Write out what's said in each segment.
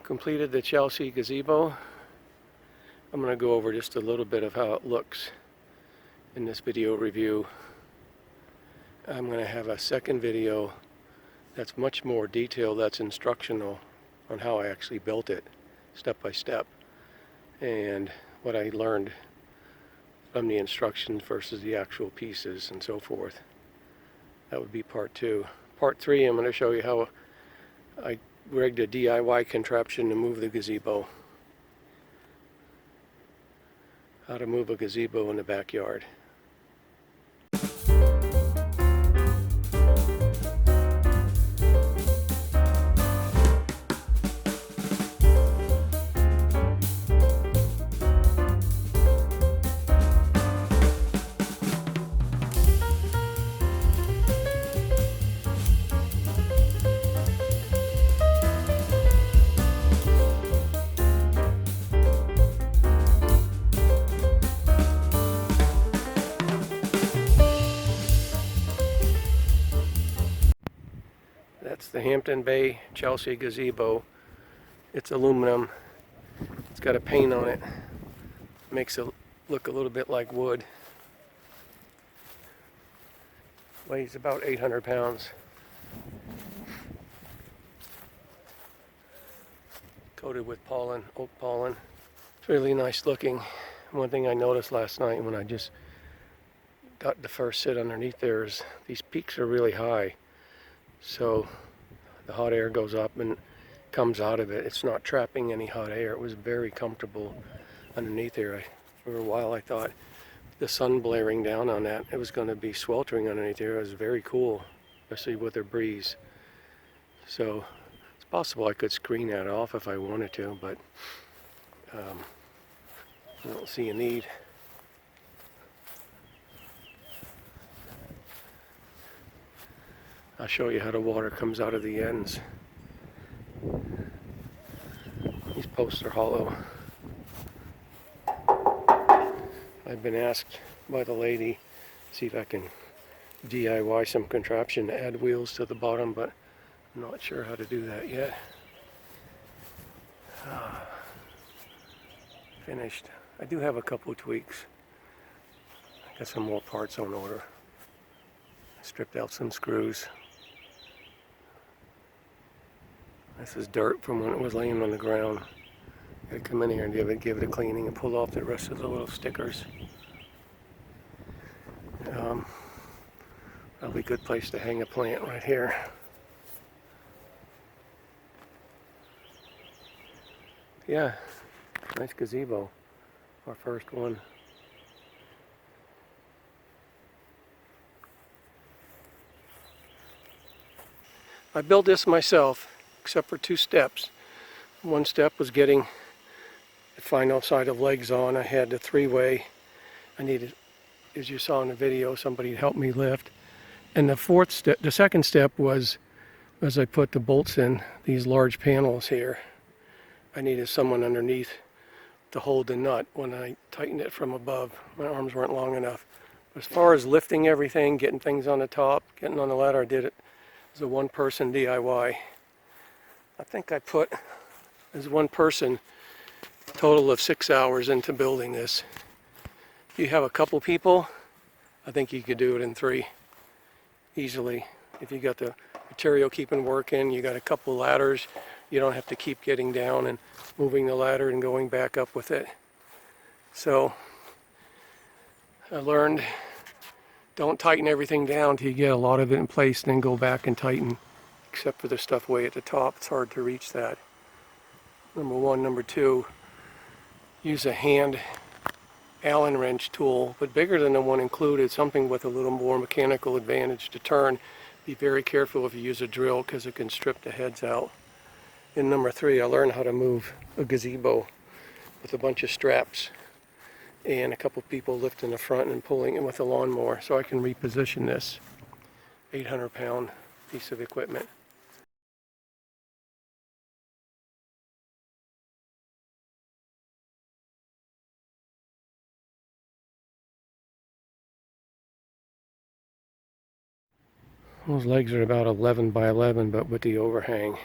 Completed the Chelsea gazebo. I'm going to go over just a little bit of how it looks in this video review. I'm going to have a second video that's much more detailed, that's instructional on how I actually built it step by step and what I learned from the instructions versus the actual pieces and so forth. That would be part 2. Part 3, I'm going to show you how I rigged a DIY contraption to move the gazebo. How to move a gazebo in the backyard. That's the Hampton Bay Chelsea gazebo. It's aluminum. It's got a paint on it. Makes it look a little bit like wood. Weighs about 800 pounds. Coated with pollen, oak pollen. It's really nice looking. One thing I noticed last night when I just got the first sit underneath there is these peaks are really high. So the hot air goes up and comes out of it. It's not trapping any hot air. It was very comfortable underneath there. For a while I thought the sun blaring down on that, it was going to be sweltering underneath there. It was very cool, especially with the breeze. So it's possible I could screen that off if I wanted to, but I don't see a need. I'll show you how the water comes out of the ends. These posts are hollow. I've been asked by the lady to see if I can DIY some contraption to add wheels to the bottom, but I'm not sure how to do that yet. Finished. I do have a couple of tweaks. I got some more parts on order. Stripped out some screws. This is dirt from when it was laying on the ground. Gotta come in here and give it a cleaning and pull off the rest of the little stickers. Probably a good place to hang a plant right here. Yeah, nice gazebo. Our first one. I built this myself, except for 2 steps. One step was getting the final side of legs on. I had the 3-way. I needed, as you saw in the video, somebody to help me lift. And the second step was, as I put the bolts in, these large panels here, I needed someone underneath to hold the nut when I tightened it from above. My arms weren't long enough. As far as lifting everything, getting things on the top, getting on the ladder, I did it as a one-person DIY. I think I put, as one person, a total of 6 hours into building this. If you have a couple people, I think you could do it in 3 easily. If you got the material keeping working, you got a couple ladders, you don't have to keep getting down and moving the ladder and going back up with it. So I learned, don't tighten everything down till you get a lot of it in place, then go back and tighten, except for the stuff way at the top. It's hard to reach that. Number 1. Number 2, use a hand Allen wrench tool, but bigger than the one included, something with a little more mechanical advantage to turn. Be very careful if you use a drill because it can strip the heads out. And number 3, I learned how to move a gazebo with a bunch of straps and a couple people lifting the front and pulling it with a lawnmower, so I can reposition this 800-pound piece of equipment. Those legs are about 11 by 11, but with the overhang.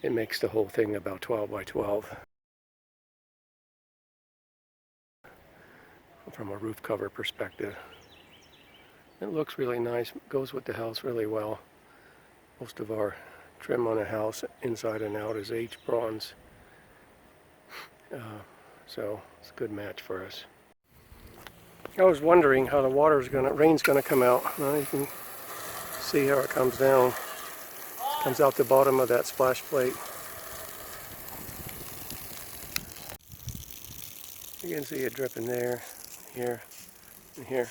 it makes the whole thing about 12 by 12 from a roof cover perspective. It looks really nice, goes with the house really well. Most of our trim on a house inside and out is H bronze, so it's a good match for us. I was wondering how the rain's gonna come out. Well, you can see how it comes down. It comes out the bottom of that splash plate. You can see it dripping there, here, and here.